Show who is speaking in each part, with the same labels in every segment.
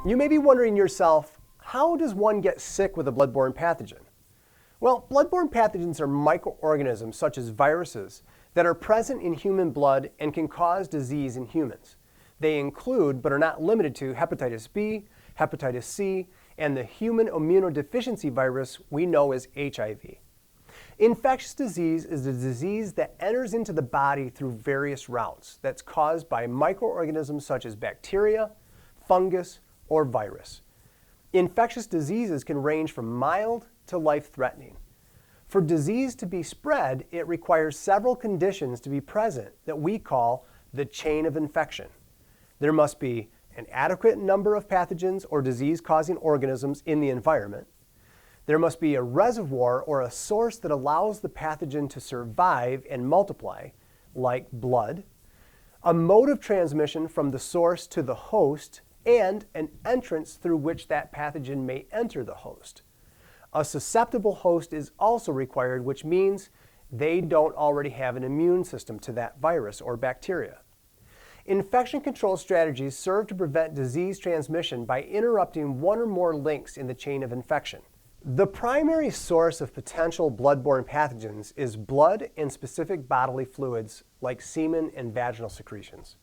Speaker 1: You may be wondering yourself, how does one get sick with a bloodborne pathogen? Well, bloodborne pathogens are microorganisms such as viruses that are present in human blood and can cause disease in humans. They include, but are not limited to, hepatitis B, hepatitis C, and the human immunodeficiency virus we know as HIV. Infectious disease is a disease that enters into the body through various routes that's caused by microorganisms such as bacteria, fungus, or virus. Infectious diseases can range from mild to life-threatening. For disease to be spread, it requires several conditions to be present that we call the chain of infection. There must be an adequate number of pathogens or disease-causing organisms in the environment. There must be a reservoir or a source that allows the pathogen to survive and multiply, like blood, a mode of transmission from the source to the host, and an entrance through which that pathogen may enter the host. A susceptible host is also required, which means they don't already have an immune system to that virus or bacteria. Infection control strategies serve to prevent disease transmission by interrupting one or more links in the chain of infection. The primary source of potential bloodborne pathogens is blood and specific bodily fluids like semen and vaginal secretions.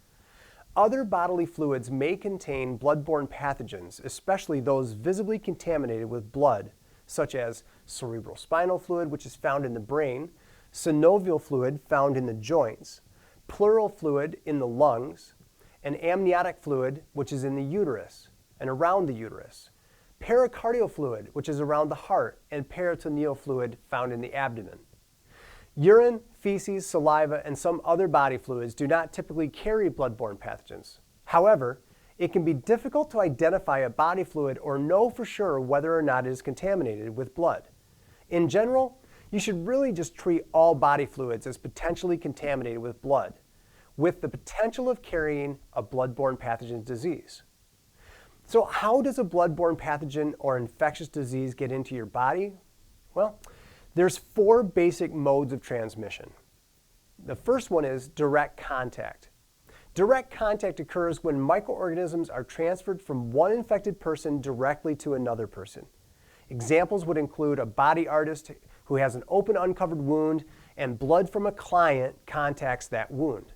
Speaker 1: Other bodily fluids may contain bloodborne pathogens, especially those visibly contaminated with blood, such as cerebrospinal fluid, which is found in the brain, synovial fluid found in the joints, pleural fluid in the lungs, and amniotic fluid, which is in the uterus and around the uterus, pericardial fluid, which is around the heart, and peritoneal fluid found in the abdomen. Urine, feces, saliva, and some other body fluids do not typically carry bloodborne pathogens. However, it can be difficult to identify a body fluid or know for sure whether or not it is contaminated with blood. In general, you should really just treat all body fluids as potentially contaminated with blood, with the potential of carrying a bloodborne pathogen disease. So how does a bloodborne pathogen or infectious disease get into your body? Well, there's 4 basic modes of transmission. The first one is direct contact. Direct contact occurs when microorganisms are transferred from one infected person directly to another person. Examples would include a body artist who has an open uncovered wound and blood from a client contacts that wound.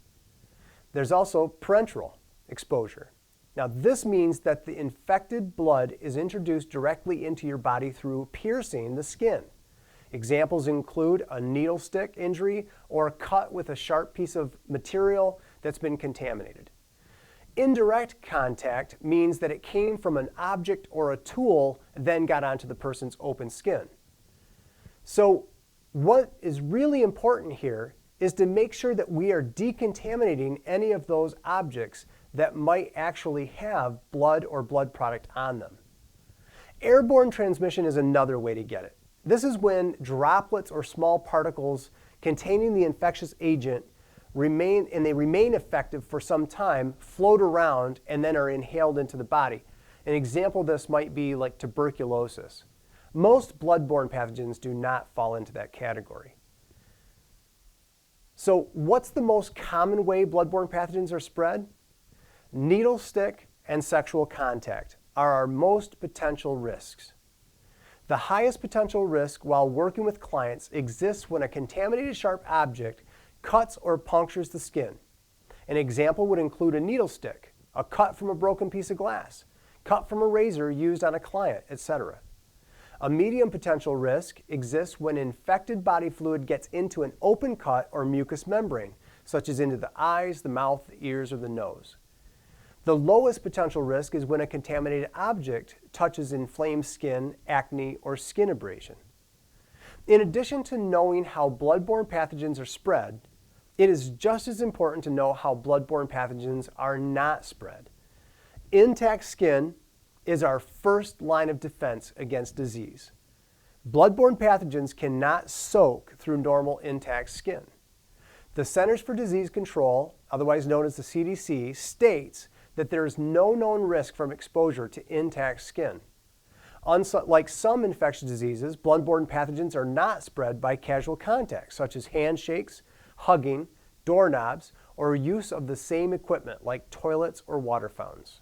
Speaker 1: There's also parenteral exposure. Now this means that the infected blood is introduced directly into your body through piercing the skin. Examples include a needle stick injury or a cut with a sharp piece of material that's been contaminated. Indirect contact means that it came from an object or a tool and then got onto the person's open skin. So what is really important here is to make sure that we are decontaminating any of those objects that might actually have blood or blood product on them. Airborne transmission is another way to get it. This is when droplets or small particles containing the infectious agent remain effective for some time, float around, and then are inhaled into the body. An example of this might be like tuberculosis. Most bloodborne pathogens do not fall into that category. So what's the most common way bloodborne pathogens are spread? Needle stick and sexual contact are our most potential risks. The highest potential risk while working with clients exists when a contaminated sharp object cuts or punctures the skin. An example would include a needle stick, a cut from a broken piece of glass, cut from a razor used on a client, etc. A medium potential risk exists when infected body fluid gets into an open cut or mucous membrane, such as into the eyes, the mouth, the ears, or the nose. The lowest potential risk is when a contaminated object touches inflamed skin, acne, or skin abrasion. In addition to knowing how bloodborne pathogens are spread, it is just as important to know how bloodborne pathogens are not spread. Intact skin is our first line of defense against disease. Bloodborne pathogens cannot soak through normal intact skin. The Centers for Disease Control, otherwise known as the CDC, states that there is no known risk from exposure to intact skin. Unlike some infectious diseases, bloodborne pathogens are not spread by casual contact, such as handshakes, hugging, doorknobs, or use of the same equipment like toilets or water fountains.